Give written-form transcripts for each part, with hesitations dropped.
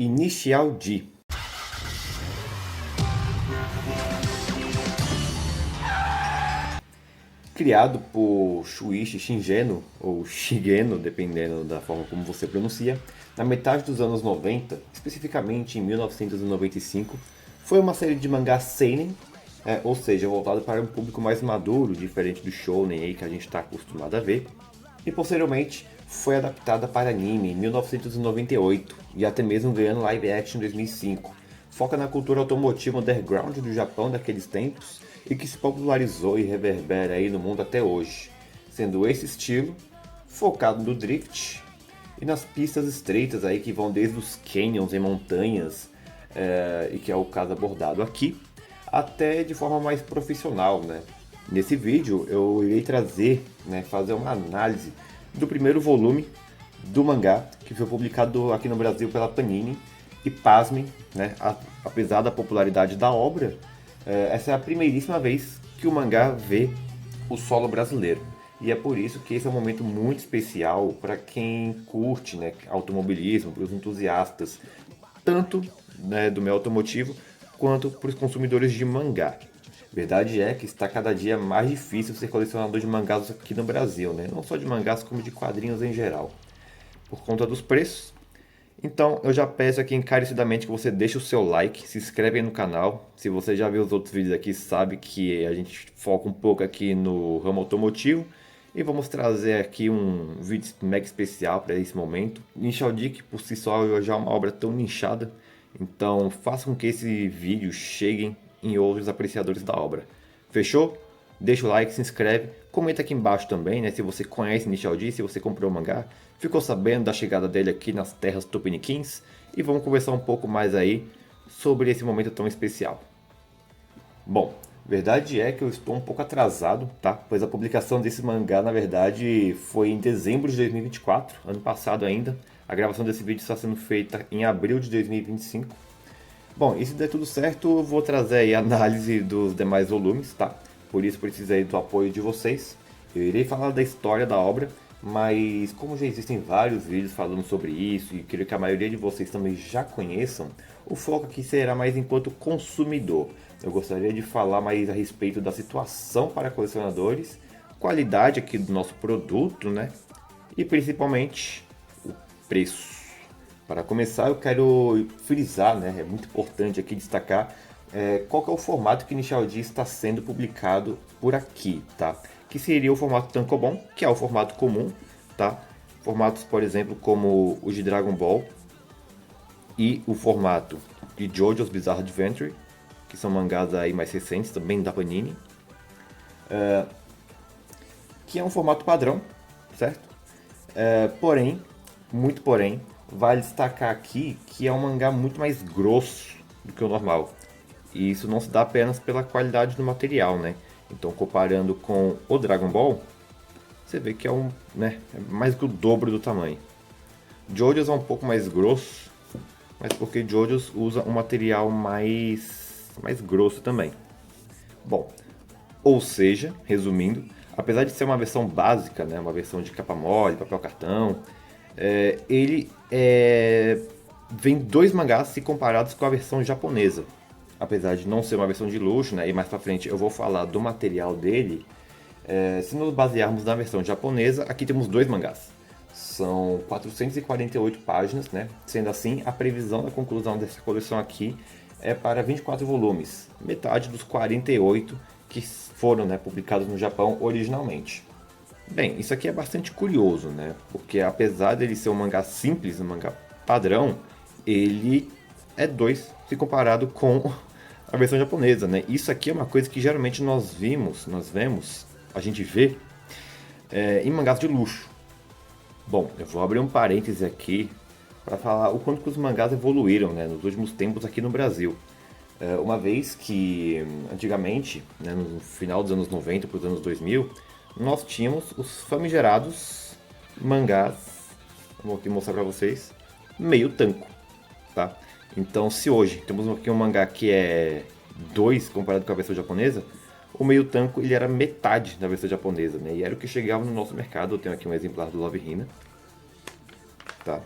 Initial D. Criado por Shuichi Shingeno, ou Shigeno, dependendo da forma como você pronuncia, na metade dos anos 90, especificamente em 1995, foi uma série de mangá seinen, ou seja, voltado para um público mais maduro, diferente do shounen aí que a gente está acostumado a ver, e posteriormente foi adaptada para anime em 1998 e até mesmo ganhando live action em 2005. Foca na cultura automotiva underground do Japão daqueles tempos e que se popularizou e reverbera aí no mundo até hoje, sendo esse estilo focado no drift e nas pistas estreitas aí que vão desde os canyons em montanhas, e que é o caso abordado aqui, até de forma mais profissional, né? Nesse vídeo eu irei trazer, fazer uma análise do primeiro volume do mangá que foi publicado aqui no Brasil pela Panini e pasmem, apesar da popularidade da obra, essa é a primeiríssima vez que o mangá vê o solo brasileiro. E é por isso que esse é um momento muito especial para quem curte, automobilismo, para os entusiastas, tanto do meio automotivo quanto para os consumidores de mangá. Verdade é que está cada dia mais difícil ser colecionador de mangás aqui no Brasil, não só de mangás como de quadrinhos em geral, por conta dos preços. Então eu já peço aqui encarecidamente que você deixe o seu like, se inscreve aí no canal. Se você já viu os outros vídeos aqui, sabe que a gente foca um pouco aqui no ramo automotivo. E vamos trazer aqui um vídeo mega especial para esse momento. Initial D, que por si só já é uma obra tão nichada, então faça com que esse vídeo chegue em outros apreciadores da obra. Fechou? Deixa o like, se inscreve, comenta aqui embaixo também, se você conhece Initial D, se você comprou o mangá, ficou sabendo da chegada dele aqui nas terras tupiniquins, e vamos conversar um pouco mais aí sobre esse momento tão especial. Bom, verdade é que eu estou um pouco atrasado, tá? Pois a publicação desse mangá, na verdade, foi em dezembro de 2024, ano passado ainda. A gravação desse vídeo está sendo feita em abril de 2025. Bom, e se der tudo certo, eu vou trazer aí a análise dos demais volumes, tá? Por isso precisei do apoio de vocês. Eu irei falar da história da obra, mas como já existem vários vídeos falando sobre isso e creio que a maioria de vocês também já conheçam, o foco aqui será mais enquanto consumidor. Eu gostaria de falar mais a respeito da situação para colecionadores, qualidade aqui do nosso produto, e principalmente o preço. Para começar, eu quero frisar, é muito importante aqui destacar qual que é o formato que Initial D está sendo publicado por aqui, tá? Que seria o formato Tankobon, que é o formato comum, tá? Formatos, por exemplo, como o de Dragon Ball e o formato de JoJo's Bizarre Adventure, que são mangás aí mais recentes, também da Panini, que é um formato padrão, certo? Porém, muito porém, vale destacar aqui que é um mangá muito mais grosso do que o normal. E isso não se dá apenas pela qualidade do material, Então, comparando com o Dragon Ball, você vê que é mais que o dobro do tamanho. JoJo's é um pouco mais grosso, mas porque JoJo's usa um material mais grosso também. Bom, ou seja, resumindo, apesar de ser uma versão básica, uma versão de capa mole, papel cartão, ele vem dois mangás se comparados com a versão japonesa. Apesar de não ser uma versão de luxo, e mais pra frente eu vou falar do material dele, se nos basearmos na versão japonesa, aqui temos dois mangás. São 448 páginas, Sendo assim, a previsão da conclusão dessa coleção aqui é para 24 volumes, metade dos 48 que foram publicados no Japão originalmente. Bem, isso aqui é bastante curioso, Porque apesar dele ser um mangá simples, um mangá padrão, ele é 2 se comparado com a versão japonesa, Isso aqui é uma coisa que geralmente a gente vê em mangás de luxo. Bom, eu vou abrir um parêntese aqui para falar o quanto que os mangás evoluíram, nos últimos tempos aqui no Brasil. Uma vez que, antigamente, no final dos anos 90 para os anos 2000, nós tínhamos os famigerados mangás, vou aqui mostrar para vocês, meio tanco, tá? Então, se hoje temos aqui um mangá que é 2 comparado com a versão japonesa, o meio tanco ele era metade da versão japonesa, E era o que chegava no nosso mercado. Eu tenho aqui um exemplar do Love Hina, tá?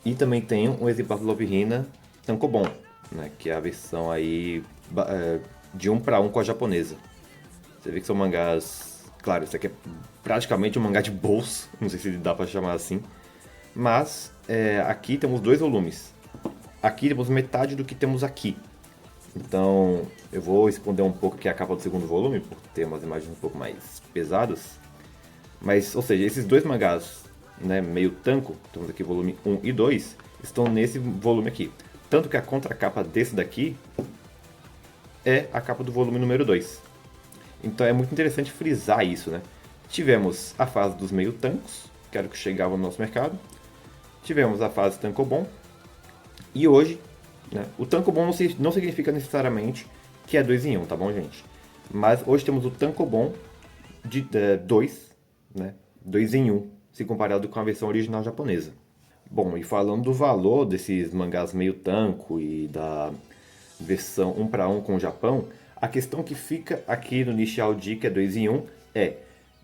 E também tem um exemplar do Love Hina Tankobon, né, que é a versão aí de 1 para 1 com a japonesa. Você vê que são mangás... Claro, isso aqui é praticamente um mangá de bolso, não sei se dá pra chamar assim. Mas aqui temos 2 volumes. Aqui temos metade do que temos aqui. Então eu vou esconder um pouco aqui a capa do segundo volume, por ter umas imagens um pouco mais pesadas. Mas, ou seja, esses 2 mangás, né, meio tanco, temos aqui volume 1 e 2, estão nesse volume aqui. Tanto que a contracapa desse daqui é a capa do volume número 2. Então é muito interessante frisar isso, né? Tivemos a fase dos meio tancos, que era o que chegava no nosso mercado. Tivemos a fase tankobon. E hoje, né, o tankobon não significa necessariamente que é 2 em 1, tá bom, gente? Mas hoje temos o tankobon de 2, né? 2 em 1, se comparado com a versão original japonesa. Bom, e falando do valor desses mangás meio tanco e da versão 1 para 1 com o Japão, a questão que fica aqui no Nichial D, que é 2 em 1,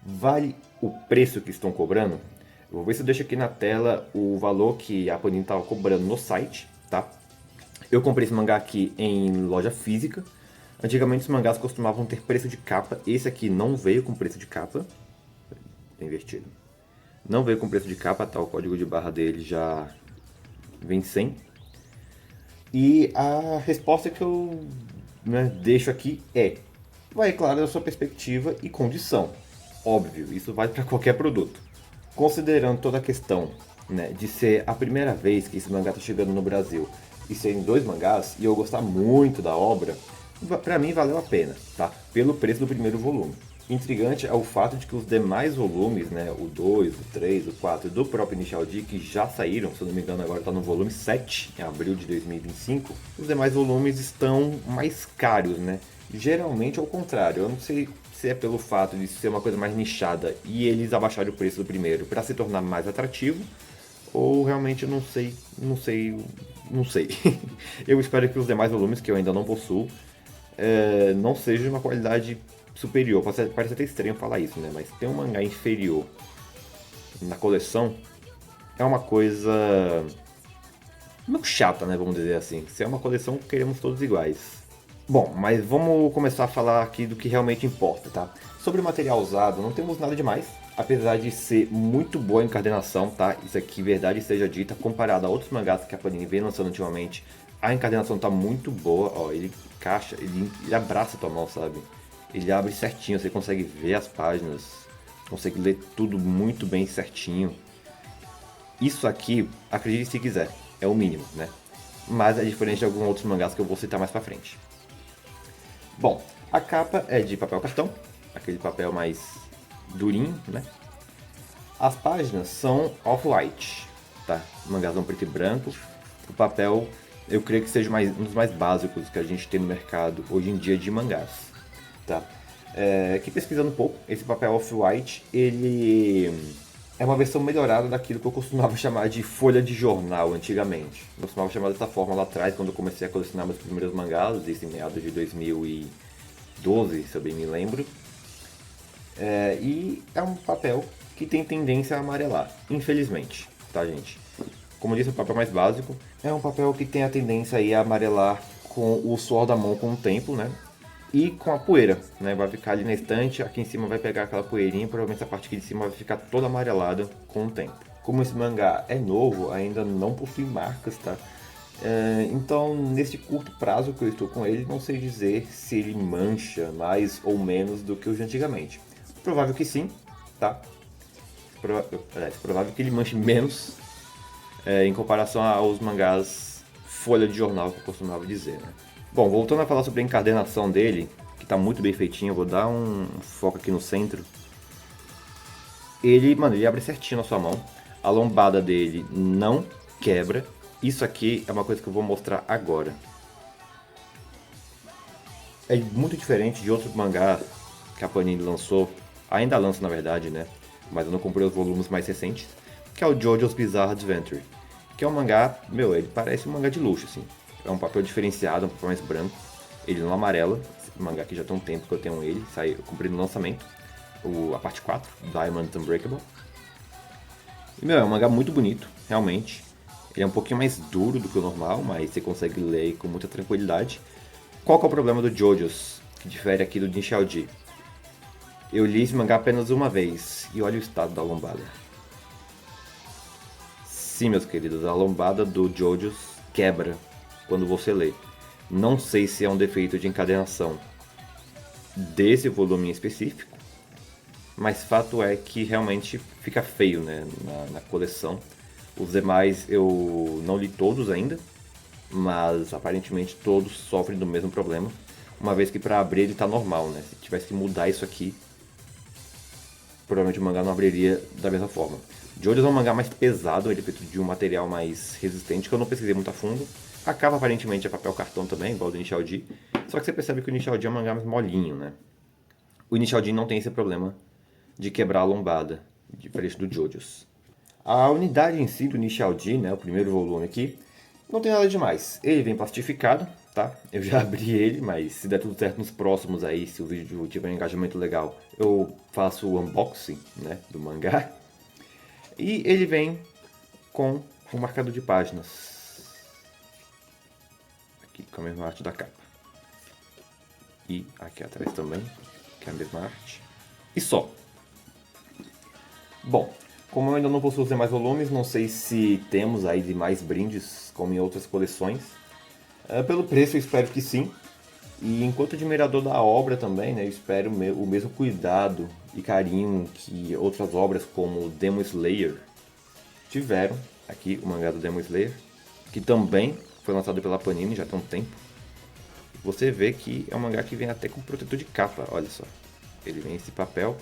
vale o preço que estão cobrando? Eu vou ver se eu deixo aqui na tela o valor que a Panini estava cobrando no site, tá? Eu comprei esse mangá aqui em loja física. Antigamente os mangás costumavam ter preço de capa. Esse aqui não veio com preço de capa. Tá invertido. Não veio com preço de capa, tá? O código de barra dele já vem sem. E a resposta que eu deixo aqui vai, claro, da sua perspectiva e condição. Óbvio, isso vale para qualquer produto. Considerando toda a questão, né, de ser a primeira vez que esse mangá está chegando no Brasil e serem 2 mangás, e eu gostar muito da obra, pra mim valeu a pena, tá? Pelo preço do primeiro volume. Intrigante é o fato de que os demais volumes, né, o 2, o 3, o 4 do próprio Initial D, que já saíram, se eu não me engano agora está no volume 7, em abril de 2025, os demais volumes estão mais caros, né? Geralmente ao contrário, eu não sei se é pelo fato de ser uma coisa mais nichada e eles abaixarem o preço do primeiro para se tornar mais atrativo, ou realmente eu não sei. Eu espero que os demais volumes, que eu ainda não possuo, não sejam de uma qualidade superior. Parece até estranho falar isso, né? Mas ter um mangá inferior na coleção é uma coisa muito chata, né? Vamos dizer assim. Se é uma coleção, queremos todos iguais. Bom, mas vamos começar a falar aqui do que realmente importa, tá? Sobre o material usado, não temos nada demais, apesar de ser muito boa a encadernação, tá? Isso aqui, verdade seja dita, comparado a outros mangás que a Panini vem lançando ultimamente, a encadernação tá muito boa, ó, ele encaixa, ele abraça a tua mão, sabe? Ele abre certinho, você consegue ver as páginas, consegue ler tudo muito bem certinho. Isso aqui, acredite se quiser, é o mínimo, né? Mas é diferente de alguns outros mangás que eu vou citar mais pra frente. Bom, a capa é de papel cartão, aquele papel mais durinho, né? As páginas são off-white, tá? Mangázão preto e branco. O papel, eu creio que seja um dos mais básicos que a gente tem no mercado hoje em dia de mangás, tá? Aqui pesquisando um pouco, esse papel off-white, ele é uma versão melhorada daquilo que eu costumava chamar de folha de jornal antigamente. Eu costumava chamar dessa forma lá atrás, quando eu comecei a colecionar meus primeiros mangás, isso em meados de 2012, se eu bem me lembro. E é um papel que tem tendência a amarelar, infelizmente, tá, gente? Como eu disse, o papel mais básico é um papel que tem a tendência aí a amarelar com o suor da mão com o tempo, né? E com a poeira, né? Vai ficar ali na estante, aqui em cima vai pegar aquela poeirinha, provavelmente a parte aqui de cima vai ficar toda amarelada com o tempo. Como esse mangá é novo, ainda não possui marcas, tá? Então, nesse curto prazo que eu estou com ele, não sei dizer se ele mancha mais ou menos do que os de antigamente. Provável que sim, tá? Provável que ele manche menos em comparação aos mangás folha de jornal que eu costumava dizer, né? Bom, voltando a falar sobre a encadernação dele, que está muito bem feitinho, eu vou dar um foco aqui no centro. Ele abre certinho na sua mão. A lombada dele não quebra. Isso aqui é uma coisa que eu vou mostrar agora. É muito diferente de outros mangás que a Panini lançou. Ainda lança, na verdade, né? Mas eu não comprei os volumes mais recentes. Que é o JoJo's Bizarre Adventure. Que é um mangá, ele parece um mangá de luxo, assim. É um papel diferenciado, um papel mais branco. Ele não amarela. Esse mangá aqui já tem um tempo que eu tenho ele. Eu comprei no lançamento. A parte 4, Diamond Unbreakable. E, é um mangá muito bonito, realmente. Ele é um pouquinho mais duro do que o normal, mas você consegue ler com muita tranquilidade. Qual que é o problema do JoJo's, que difere aqui do Ninshaoji? Eu li esse mangá apenas uma vez, e olha o estado da lombada. Sim, meus queridos, a lombada do JoJo's quebra quando você lê. Não sei se é um defeito de encadernação desse volume em específico, mas fato é que realmente fica feio, né, na coleção. Os demais eu não li todos ainda, mas aparentemente todos sofrem do mesmo problema, uma vez que para abrir ele tá normal, né? Se tivesse que mudar isso aqui, provavelmente o mangá não abriria da mesma forma. JoJo's é um mangá mais pesado, ele é feito de um material mais resistente, que eu não pesquisei muito a fundo. A capa aparentemente é papel cartão também, igual do Initial D. Só que você percebe que o Initial D é um mangá mais molinho, né? O Initial D não tem esse problema de quebrar a lombada, diferente do JoJo's. A unidade em si do Initial D, né, o primeiro volume aqui, não tem nada demais. Ele vem plastificado, tá? Eu já abri ele, mas se der tudo certo nos próximos aí, se o vídeo tiver um engajamento legal, eu faço o unboxing, né, do mangá. E ele vem com um marcador de páginas. Aqui com a mesma arte da capa. E aqui atrás também, que é a mesma arte. E só. Bom, como eu ainda não possuo os demais volumes, não sei se temos aí de mais brindes, como em outras coleções. Pelo preço eu espero que sim. E enquanto admirador da obra também, né, eu espero o mesmo cuidado e carinho que outras obras como Demon Slayer tiveram. Aqui o mangá do Demon Slayer, que também foi lançado pela Panini já tem um tempo. Você vê que é um mangá que vem até com protetor de capa, olha só. Ele vem esse papel.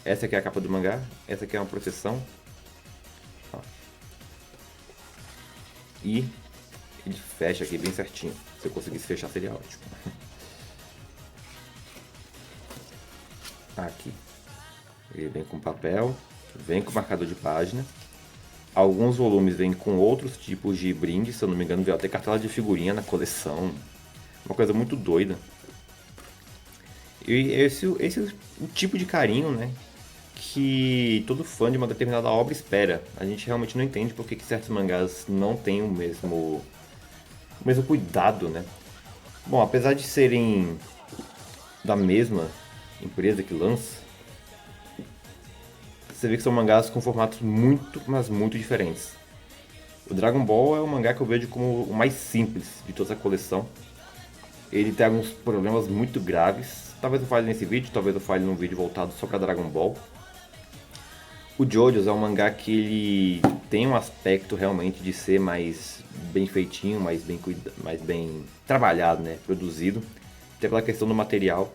Essa aqui é a capa do mangá, essa aqui é uma proteção. Ó. E ele fecha aqui bem certinho. Se eu conseguisse fechar seria ótimo. Aqui. Ele vem com papel, vem com marcador de página. Alguns volumes vêm com outros tipos de brinde, se eu não me engano, veio até cartela de figurinha na coleção. Uma coisa muito doida. E esse é o tipo de carinho, né, que todo fã de uma determinada obra espera. A gente realmente não entende porque que certos mangás não têm o mesmo cuidado, né? Bom, apesar de serem da mesma empresa que lança, você vê que são mangás com formatos muito, mas muito diferentes. O Dragon Ball é um mangá que eu vejo como o mais simples de toda a coleção. Ele tem alguns problemas muito graves. Talvez eu fale nesse vídeo, talvez eu fale num vídeo voltado só para Dragon Ball. O JoJo's é um mangá que ele tem um aspecto realmente de ser mais bem feitinho, mais bem trabalhado, né, produzido. Até pela questão do material.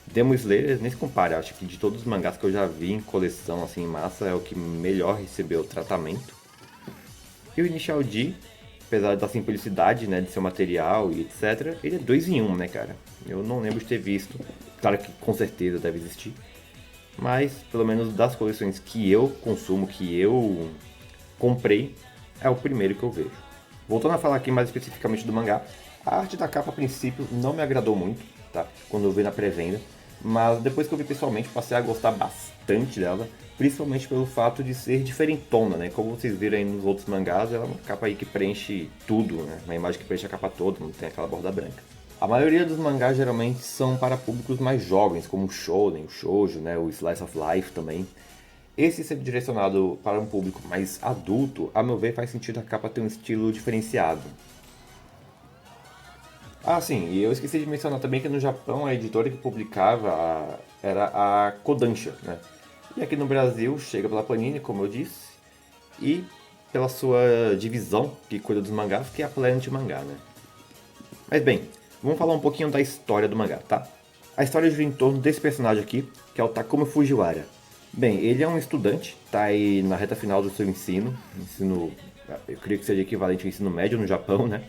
Demon Slayer nem se compara, acho que de todos os mangás que eu já vi em coleção, assim, em massa, é o que melhor recebeu o tratamento. E o Initial D, apesar da simplicidade, né, de seu material e etc, ele é 2 em 1, né, cara? Eu não lembro de ter visto, claro que com certeza deve existir, mas pelo menos das coleções que eu consumo, que eu comprei, é o primeiro que eu vejo. Voltando a falar aqui mais especificamente do mangá, a arte da capa a princípio não me agradou muito, tá? Quando eu vi na pré-venda, mas depois que eu vi pessoalmente passei a gostar bastante dela, principalmente pelo fato de ser diferentona, né? Como vocês viram aí nos outros mangás, ela é uma capa aí que preenche tudo, né? Uma imagem que preenche a capa toda, não tem aquela borda branca. A maioria dos mangás geralmente são para públicos mais jovens, como o Shonen, o Shoujo, né? O Slice of Life também. Esse ser direcionado para um público mais adulto, a meu ver, faz sentido a capa ter um estilo diferenciado. Ah, sim, e eu esqueci de mencionar também que no Japão a editora que publicava era a Kodansha, né? E aqui no Brasil chega pela Panini, como eu disse, e pela sua divisão que cuida dos mangás, que é a Planet Mangá, né? Mas bem, vamos falar um pouquinho da história do mangá, tá? A história gira em torno desse personagem aqui, que é o Takuma Fujiwara. Bem, ele é um estudante, tá aí na reta final do seu ensino, eu creio que seja equivalente ao ensino médio no Japão, né?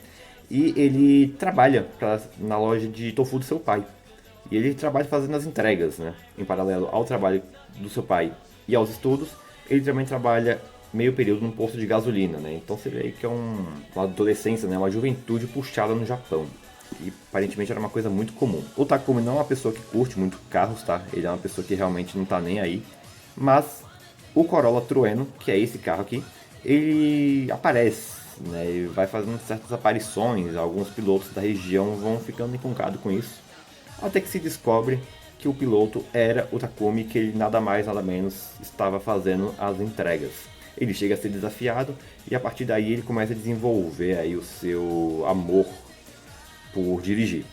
E ele trabalha na loja de tofu do seu pai. E ele trabalha fazendo as entregas, né? Em paralelo ao trabalho do seu pai e aos estudos, ele também trabalha meio período num posto de gasolina, né? Então você vê aí que é uma adolescência, né? Uma juventude puxada no Japão. E aparentemente era uma coisa muito comum. O Takumi não é uma pessoa que curte muito carros, tá? Ele é uma pessoa que realmente não tá nem aí. Mas o Corolla Trueno, que é esse carro aqui, ele aparece né, e vai fazendo certas aparições, alguns pilotos da região vão ficando encantados com isso, até que se descobre que o piloto era o Takumi, que ele nada mais nada menos estava fazendo as entregas. Ele chega a ser desafiado e a partir daí ele começa a desenvolver aí o seu amor por dirigir.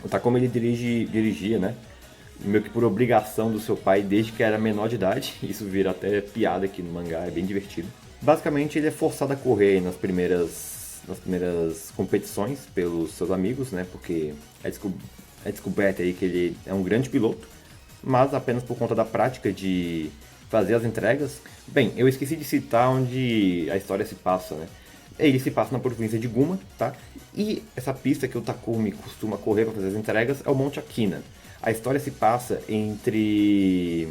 O Takumi ele dirigia, né? Meio que por obrigação do seu pai desde que era menor de idade. Isso vira até piada aqui no mangá, é bem divertido. Basicamente ele é forçado a correr nas primeiras competições pelos seus amigos, né? Porque é descoberto aí que ele é um grande piloto, mas apenas por conta da prática de fazer as entregas. Bem, eu esqueci de citar onde a história se passa, né? Ele se passa na província de Guma, tá? E essa pista que o Takumi costuma correr para fazer as entregas é o Monte Akina. A história se passa entre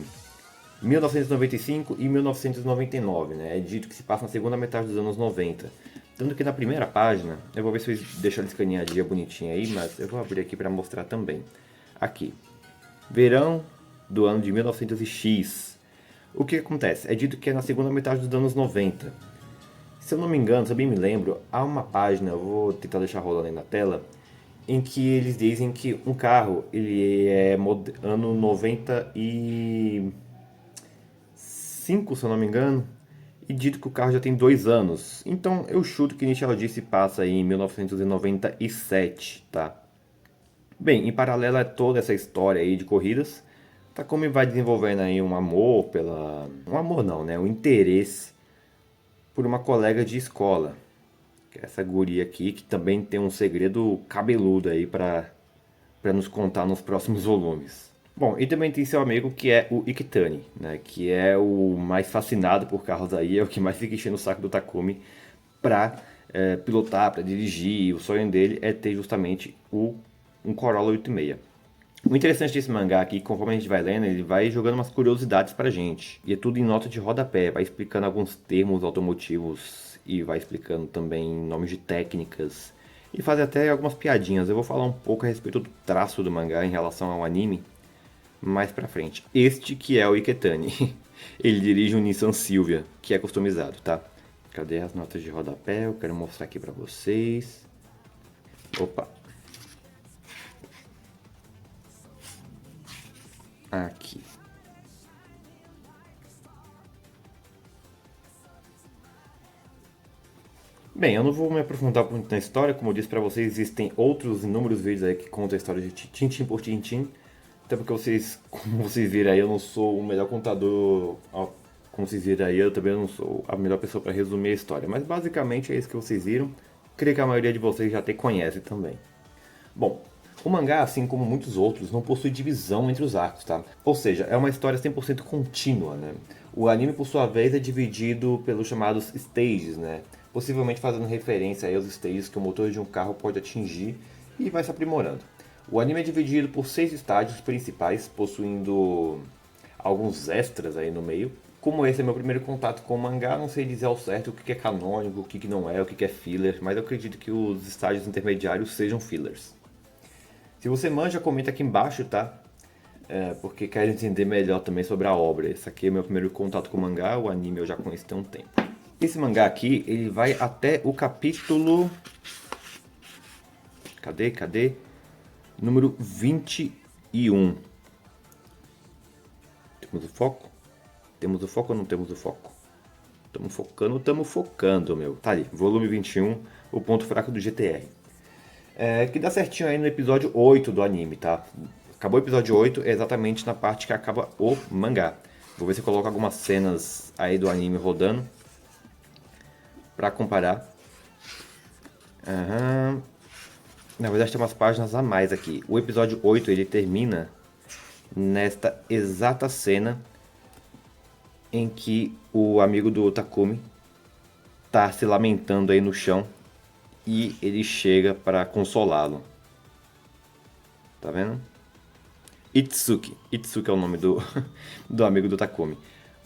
1995 e 1999, né? É dito que se passa na segunda metade dos anos 90. Tanto que na primeira página, eu vou ver se eu deixo ela escaneadinha bonitinha aí, mas eu vou abrir aqui para mostrar também. Aqui, verão do ano de 1900X. O que acontece? É dito que é na segunda metade dos anos 90. Se eu não me engano, se eu bem me lembro, há uma página, eu vou tentar deixar rolando aí na tela, em que eles dizem que um carro, ele é ano 95, se eu não me engano, e dito que o carro já tem 2 anos. Então eu chuto que Initial D se passa aí em 1997, tá? Bem, em paralelo a toda essa história aí de corridas, Takumi vai desenvolvendo aí um amor pela... Um amor não, né? Um interesse por uma colega de escola. Que é essa guria aqui, que também tem um segredo cabeludo aí pra nos contar nos próximos volumes. Bom, e também tem seu amigo que é o Ikitani, né? Que é o mais fascinado por carros aí, é o que mais fica enchendo o saco do Takumi pra pilotar, pra dirigir. O sonho dele é ter justamente um Corolla 86. O interessante desse mangá aqui, conforme a gente vai lendo, ele vai jogando umas curiosidades pra gente. E é tudo em nota de rodapé, vai explicando alguns termos automotivos e vai explicando também nomes de técnicas. E faz até algumas piadinhas. Eu vou falar um pouco a respeito do traço do mangá em relação ao anime mais pra frente. Este que é o Iketani. Ele dirige um Nissan Silvia, que é customizado, tá? Cadê as notas de rodapé? Eu quero mostrar aqui pra vocês. Opa! Aqui. Bem, eu não vou me aprofundar muito na história, como eu disse pra vocês, existem outros inúmeros vídeos aí que contam a história de tintim por tintim. Até porque vocês, como vocês viram aí, eu não sou o melhor contador, como vocês viram aí, eu também não sou a melhor pessoa para resumir a história. Mas basicamente é isso que vocês viram. Creio que a maioria de vocês já até conhece também. Bom, o mangá, assim como muitos outros, não possui divisão entre os arcos, tá? Ou seja, é uma história 100% contínua, né? O anime, por sua vez, é dividido pelos chamados stages, né? Possivelmente fazendo referência aí aos stages que o motor de um carro pode atingir e vai se aprimorando. O anime é dividido por 6 estágios principais, possuindo alguns extras aí no meio. Como esse é meu primeiro contato com o mangá, não sei dizer ao certo o que é canônico, o que não é, o que é filler, mas eu acredito que os estágios intermediários sejam fillers. Se você manja, comenta aqui embaixo, tá? Porque quero entender melhor também sobre a obra. Esse aqui é meu primeiro contato com o mangá, o anime eu já conheço tem um tempo. Esse mangá aqui, ele vai até o capítulo... Cadê? Número 21. Temos o foco? Temos o foco ou não temos o foco? Estamos focando, meu. Tá ali, volume 21, o ponto fraco do GTR. Que dá certinho aí no episódio 8 do anime, tá? Acabou o episódio 8 exatamente na parte que acaba o mangá. Vou ver se eu coloco algumas cenas aí do anime rodando pra comparar. Na verdade tem umas páginas a mais aqui. O episódio 8 ele termina nesta exata cena em que o amigo do Takumi tá se lamentando aí no chão e ele chega para consolá-lo. Tá vendo? Itsuki. Itsuki é o nome do, do amigo do Takumi.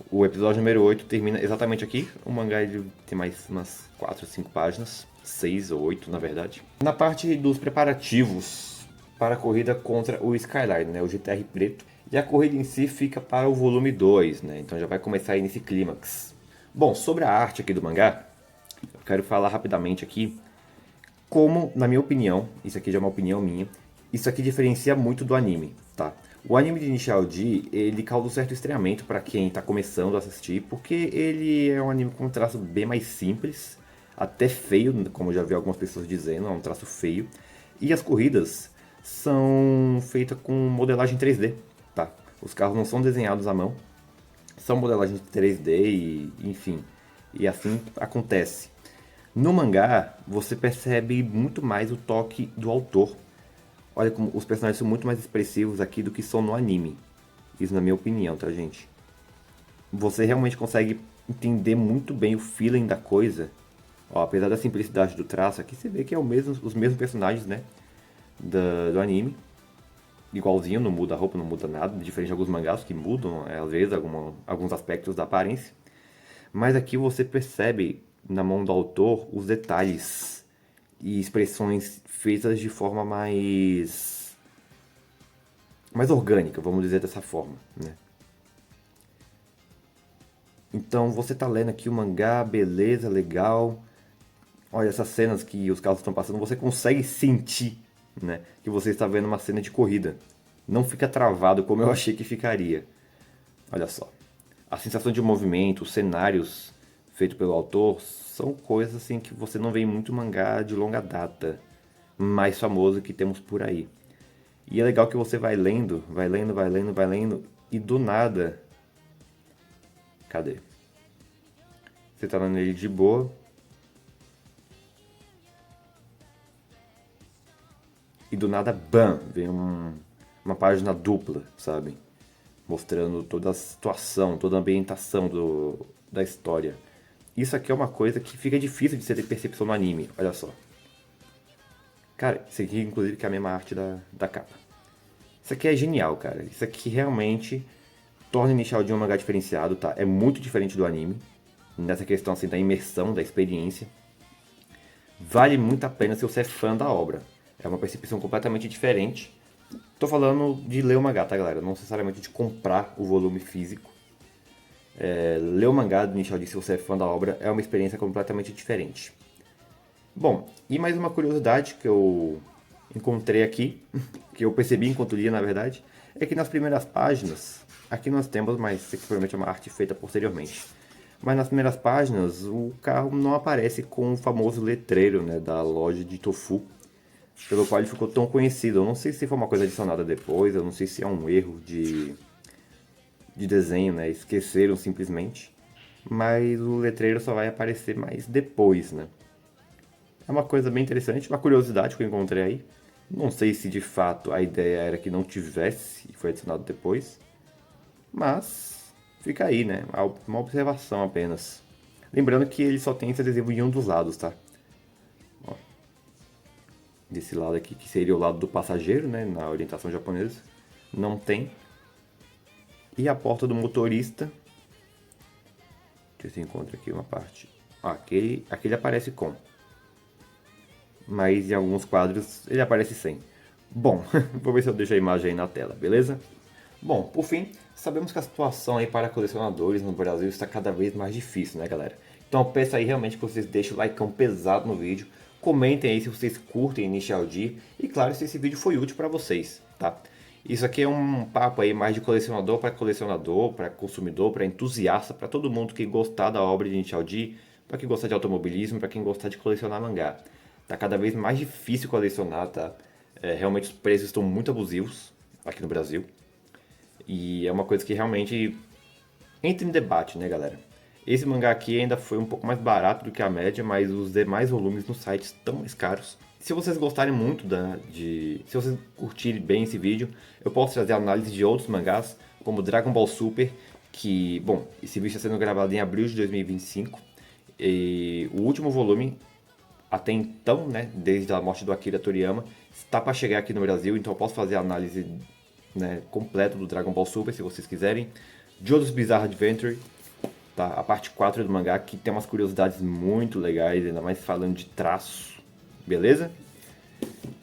O episódio número 8 termina exatamente aqui. O mangá ele tem mais umas 4 ou 5 páginas. 6 ou 8, na verdade. Na parte dos preparativos para a corrida contra o Skyline, né? O GTR preto. E a corrida em si fica para o volume 2, né? Então já vai começar aí nesse clímax. Bom, sobre a arte aqui do mangá, quero falar rapidamente aqui como, na minha opinião, isso aqui já é uma opinião minha, isso aqui diferencia muito do anime, tá? O anime de Initial D, ele causa um certo estranhamento para quem tá começando a assistir, porque ele é um anime com um traço bem mais simples, até feio, como eu já vi algumas pessoas dizendo, é um traço feio. E as corridas são feitas com modelagem 3D, tá? Os carros não são desenhados à mão, são modelagens 3D e, enfim, e assim acontece. No mangá, você percebe muito mais o toque do autor. Olha como os personagens são muito mais expressivos aqui do que são no anime. Isso na minha opinião, tá, gente? Você realmente consegue entender muito bem o feeling da coisa. Ó, apesar da simplicidade do traço, aqui você vê que é os mesmos personagens, né? Do anime. Igualzinho, não muda a roupa, não muda nada. Diferente de alguns mangás que mudam, às vezes, alguns aspectos da aparência. Mas aqui você percebe na mão do autor os detalhes e expressões feitas de forma mais orgânica, vamos dizer dessa forma, né? Então você tá lendo aqui o mangá, beleza, legal. Olha essas cenas que os carros estão passando, você consegue sentir, né, que você está vendo uma cena de corrida. Não fica travado como eu achei que ficaria. Olha só. A sensação de movimento, os cenários feitos pelo autor são coisas assim que você não vê em muito mangá de longa data, mais famoso que temos por aí. E é legal que você vai lendo, vai lendo, vai lendo, vai lendo, e do nada. Cadê? Você tá lendo ele de boa. E do nada, bam! Vem uma página dupla, sabe? Mostrando toda a situação, toda a ambientação da história. Isso aqui é uma coisa que fica difícil de você ter percepção no anime, olha só. Cara, isso aqui inclusive que é a mesma arte da capa. Isso aqui é genial, cara. Isso aqui realmente torna o Initial D um mangá diferenciado, tá? É muito diferente do anime, nessa questão assim da imersão, da experiência. Vale muito a pena se você é fã da obra. É uma percepção completamente diferente. Tô falando de ler o mangá, tá, galera? Não necessariamente de comprar o volume físico. Ler o mangá do Initial D, se você é fã da obra, é uma experiência completamente diferente. Bom, e mais uma curiosidade que eu encontrei aqui, que eu percebi enquanto lia, na verdade, é que nas primeiras páginas, aqui nós temos, mas isso aqui provavelmente é uma arte feita posteriormente, mas nas primeiras páginas o carro não aparece com o famoso letreiro, né, da loja de tofu, pelo qual ele ficou tão conhecido. Eu não sei se foi uma coisa adicionada depois, eu não sei se é um erro de desenho, né, esqueceram simplesmente, mas o letreiro só vai aparecer mais depois, né. É uma coisa bem interessante, uma curiosidade que eu encontrei aí. Não sei se de fato a ideia era que não tivesse e foi adicionado depois. Mas fica aí, né? Uma observação apenas. Lembrando que ele só tem esse adesivo em um dos lados, tá? Ó, desse lado aqui, que seria o lado do passageiro, né? Na orientação japonesa. Não tem. E a porta do motorista. Deixa eu ver se encontra aqui uma parte. Ah, aquele aparece com. Mas em alguns quadros ele aparece sem. Bom, vou ver se eu deixo a imagem aí na tela, beleza? Bom, por fim, sabemos que a situação aí para colecionadores no Brasil está cada vez mais difícil, né, galera? Então eu peço aí realmente que vocês deixem o likeão pesado no vídeo, comentem aí se vocês curtem Initial D e claro se esse vídeo foi útil para vocês, tá? Isso aqui é um papo aí mais de colecionador, para consumidor, para entusiasta, para todo mundo que gostar da obra de Initial D, para quem gostar de automobilismo, para quem gostar de colecionar mangá. Tá cada vez mais difícil colecionar, tá? Realmente os preços estão muito abusivos aqui no Brasil. E é uma coisa que realmente entra em debate, né, galera? Esse mangá aqui ainda foi um pouco mais barato do que a média, mas os demais volumes no site estão mais caros. Se vocês gostarem muito se vocês curtirem bem esse vídeo, eu posso trazer análise de outros mangás, como Dragon Ball Super, que, bom, esse vídeo está sendo gravado em abril de 2025. E o último volume, até então, né, desde a morte do Akira Toriyama, está para chegar aqui no Brasil, então eu posso fazer a análise, né, completa do Dragon Ball Super, se vocês quiserem. JoJo's Bizarre Adventure, tá? A parte 4 do mangá, que tem umas curiosidades muito legais, ainda mais falando de traço, beleza?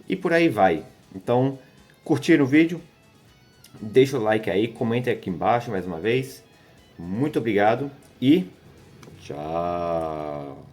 E por aí vai. Então, curtiram o vídeo? Deixa o like aí, comentem aqui embaixo mais uma vez. Muito obrigado e tchau!